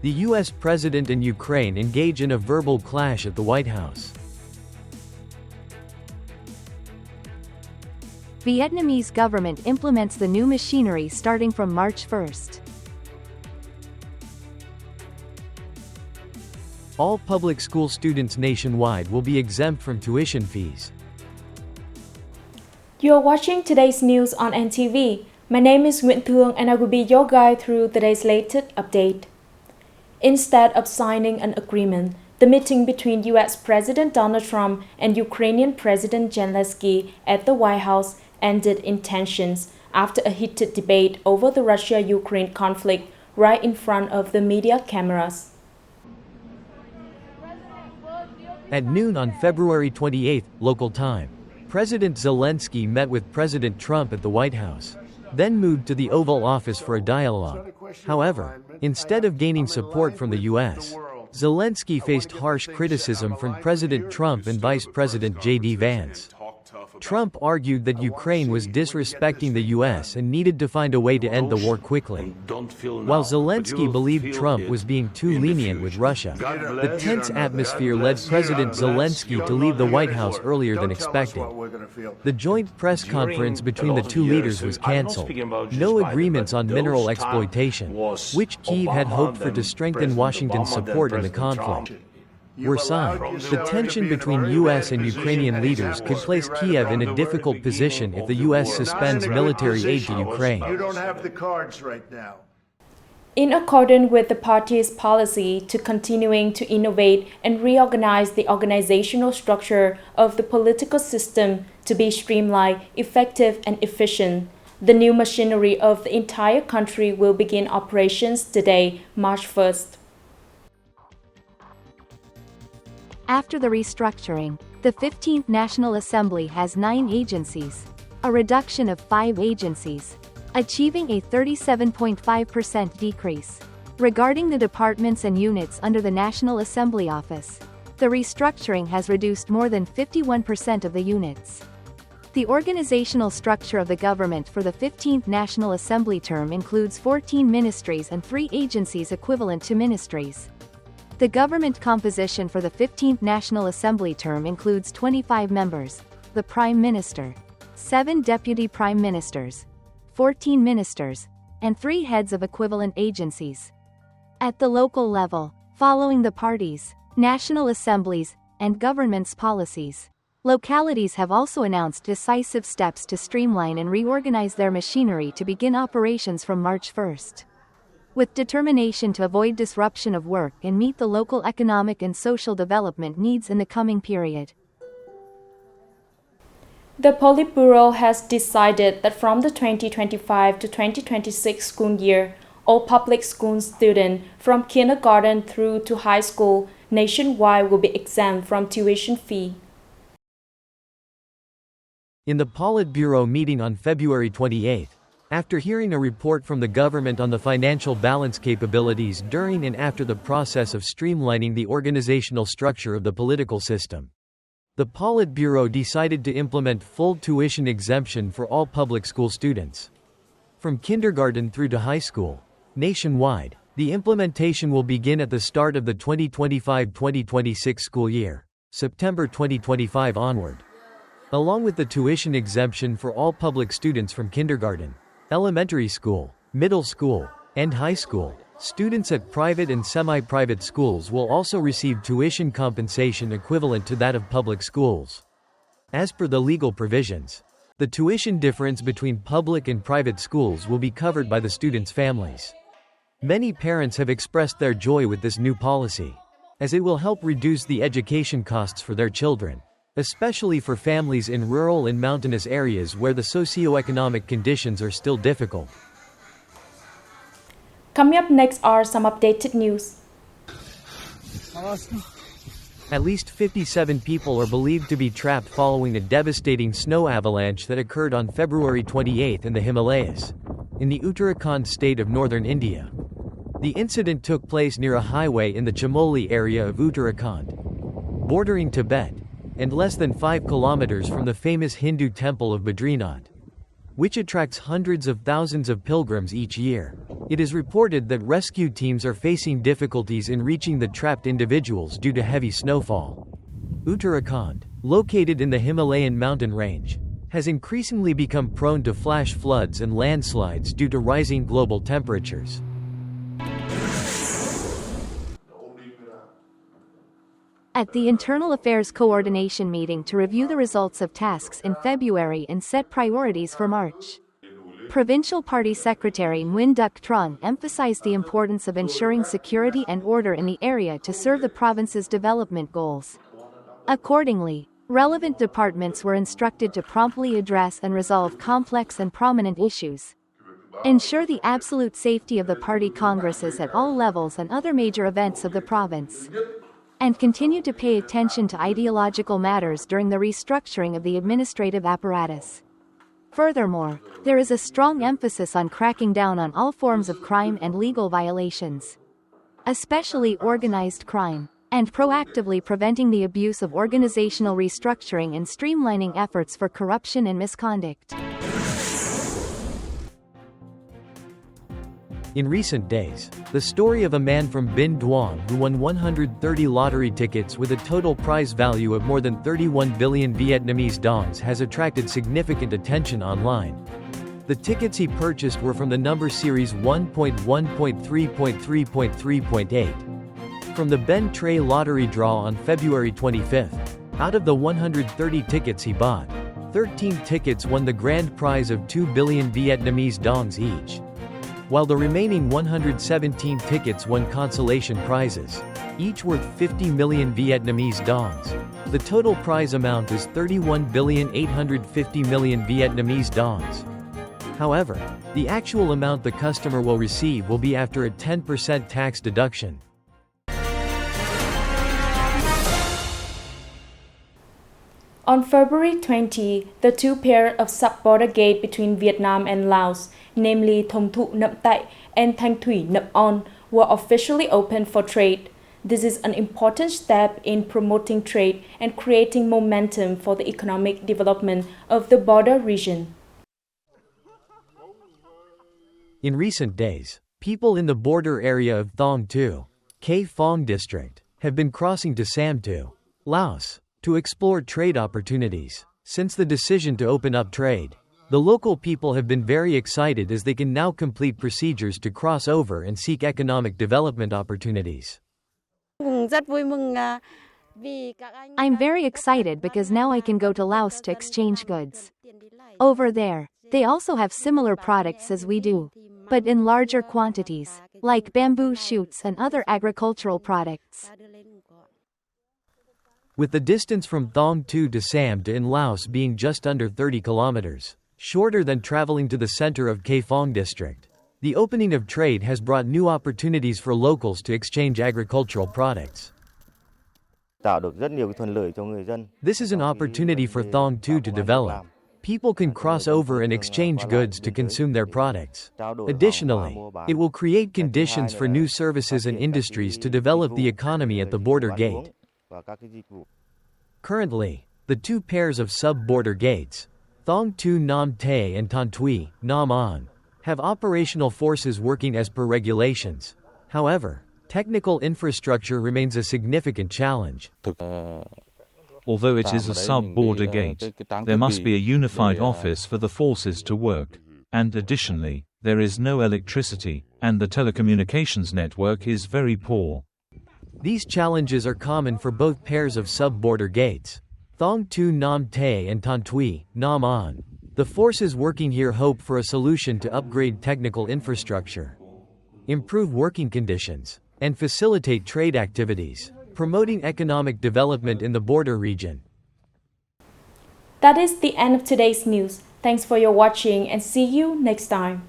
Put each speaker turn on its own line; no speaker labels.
The U.S. President and Ukraine engage in a verbal clash at the White House.
Vietnamese government implements the new machinery starting from March 1st.
All public school students nationwide will be exempt from tuition fees.
You are watching today's news on NTV. My name is Nguyễn Thị and I will be your guide through today's latest update. Instead of signing an agreement, the meeting between U.S. President Donald Trump and Ukrainian President Zelensky at the White House ended in tensions after a heated debate over the Russia-Ukraine conflict right in front of the media cameras.
At noon on February 28, local time, President Zelensky met with President Trump at the White House, then moved to the Oval Office for a dialogue. However, instead of gaining support from the U.S., Zelensky faced harsh criticism from President Trump and Vice President J.D. Vance. Trump argued that Ukraine was disrespecting the U.S. and needed to find a way to end the war quickly, while Zelensky believed Trump was being too lenient with Russia. The tense atmosphere led President Zelensky to leave the White House earlier than expected. The joint press conference between the two leaders was cancelled. No agreements on mineral exploitation, which Kyiv had hoped for to strengthen Washington's support in the conflict, were signed. The tension between U.S. and Ukrainian leaders could place Kyiv in a difficult position if the U.S. suspends military aid to Ukraine.
You don't have the cards right now.
In accordance with the party's policy to continuing to innovate and reorganize the organizational structure of the political system to be streamlined, effective, and efficient, the new machinery of the entire country will begin operations today, March 1st.
After the restructuring, the 15th National Assembly has 9 agencies, a reduction of 5 agencies, achieving a 37.5% decrease. Regarding the departments and units under the National Assembly Office, the restructuring has reduced more than 51% of the units. The organizational structure of the government for the 15th National Assembly term includes 14 ministries and 3 agencies equivalent to ministries. The government composition for the 15th National Assembly term includes 25 members, the Prime Minister, 7 Deputy Prime Ministers, 14 ministers, and 3 heads of equivalent agencies. At the local level, following the parties, national assemblies, and government's policies, localities have also announced decisive steps to streamline and reorganize their machinery to begin operations from March 1st. With determination to avoid disruption of work and meet the local economic and social development needs in the coming period.
The Politburo has decided that from the 2025 to 2026 school year, all public school students from kindergarten through to high school nationwide will be exempt from tuition fee.
In the Politburo meeting on February 28, after hearing a report from the government on the financial balance capabilities during and after the process of streamlining the organizational structure of the political system, the Politburo decided to implement full tuition exemption for all public school students. From kindergarten through to high school, nationwide, the implementation will begin at the start of the 2025-2026 school year, September 2025 onward. Along with the tuition exemption for all public students from kindergarten, elementary school, middle school, and high school, students at private and semi-private schools will also receive tuition compensation equivalent to that of public schools. As per the legal provisions, the tuition difference between public and private schools will be covered by the students' families. Many parents have expressed their joy with this new policy, as it will help reduce the education costs for their children, especially for families in rural and mountainous areas where the socio-economic conditions are still difficult.
Coming up next are some updated news.
At least 57 people are believed to be trapped following a devastating snow avalanche that occurred on February 28 in the Himalayas, in the Uttarakhand state of northern India. The incident took place near a highway in the Chamoli area of Uttarakhand, bordering Tibet, and less than 5 kilometers from the famous Hindu temple of Badrinath. which attracts hundreds of thousands of pilgrims each year. It is reported that rescue teams are facing difficulties in reaching the trapped individuals due to heavy snowfall. Uttarakhand, located in the Himalayan mountain range, has increasingly become prone to flash floods and landslides due to rising global temperatures.
At the Internal Affairs Coordination meeting to review the results of tasks in February and set priorities for March, Provincial Party Secretary Nguyen Duc Trung emphasized the importance of ensuring security and order in the area to serve the province's development goals. Accordingly, relevant departments were instructed to promptly address and resolve complex and prominent issues, ensure the absolute safety of the party congresses at all levels and other major events of the province, and continue to pay attention to ideological matters during the restructuring of the administrative apparatus. Furthermore, there is a strong emphasis on cracking down on all forms of crime and legal violations, especially organized crime, and proactively preventing the abuse of organizational restructuring and streamlining efforts for corruption and misconduct.
In recent days, the story of a man from Binh Duong who won 130 lottery tickets with a total prize value of more than 31 billion Vietnamese dongs has attracted significant attention online. The tickets he purchased were from the number series 1.1.3.3.3.8. From the Ben Tre lottery draw on February 25. Out of the 130 tickets he bought, 13 tickets won the grand prize of 2 billion Vietnamese dongs each, while the remaining 117 tickets won consolation prizes, each worth 50 million Vietnamese dongs. The total prize amount is 31,850 million Vietnamese dongs. However, the actual amount the customer will receive will be after a 10% tax deduction.
On February 20, the two pairs of sub-border gate between Vietnam and Laos, namely Thông Thụ Nậm Tại and Thanh Thủy Nậm On, were officially opened for trade. This is an important step in promoting trade and creating momentum for the economic development of the border region.
In recent days, people in the border area of Thong Tu, Khe Phong district, have been crossing to Sam Tu, Laos, to explore trade opportunities. Since the decision to open up trade, the local people have been very excited as they can now complete procedures to cross over and seek economic development opportunities.
I'm very excited because now I can go to Laos to exchange goods. Over there, they also have similar products as we do, but in larger quantities, like bamboo shoots and other agricultural products.
With the distance from Thong Tu to Sam Tu in Laos being just under 30 kilometers, shorter than traveling to the center of Khe Phong district, the opening of trade has brought new opportunities for locals to exchange agricultural products. This is an opportunity for Thong Tu to develop. People can cross over and exchange goods to consume their products. Additionally, it will create conditions for new services and industries to develop the economy at the border gate. Currently, the two pairs of sub-border gates, Thong Tu Nam Te and Tan Tui, Nam On, have operational forces working as per regulations. However, technical infrastructure remains a significant challenge.
Although it is a sub-border gate, there must be a unified office for the forces to work. And additionally, there is no electricity, and the telecommunications network is very poor.
These challenges are common for both pairs of sub-border gates, Thong Tu Nam Te and Tan Tui, Nam On. The forces working here hope for a solution to upgrade technical infrastructure, improve working conditions, and facilitate trade activities, promoting economic development in the border region.
That is the end of today's news. Thanks for your watching and see you next time.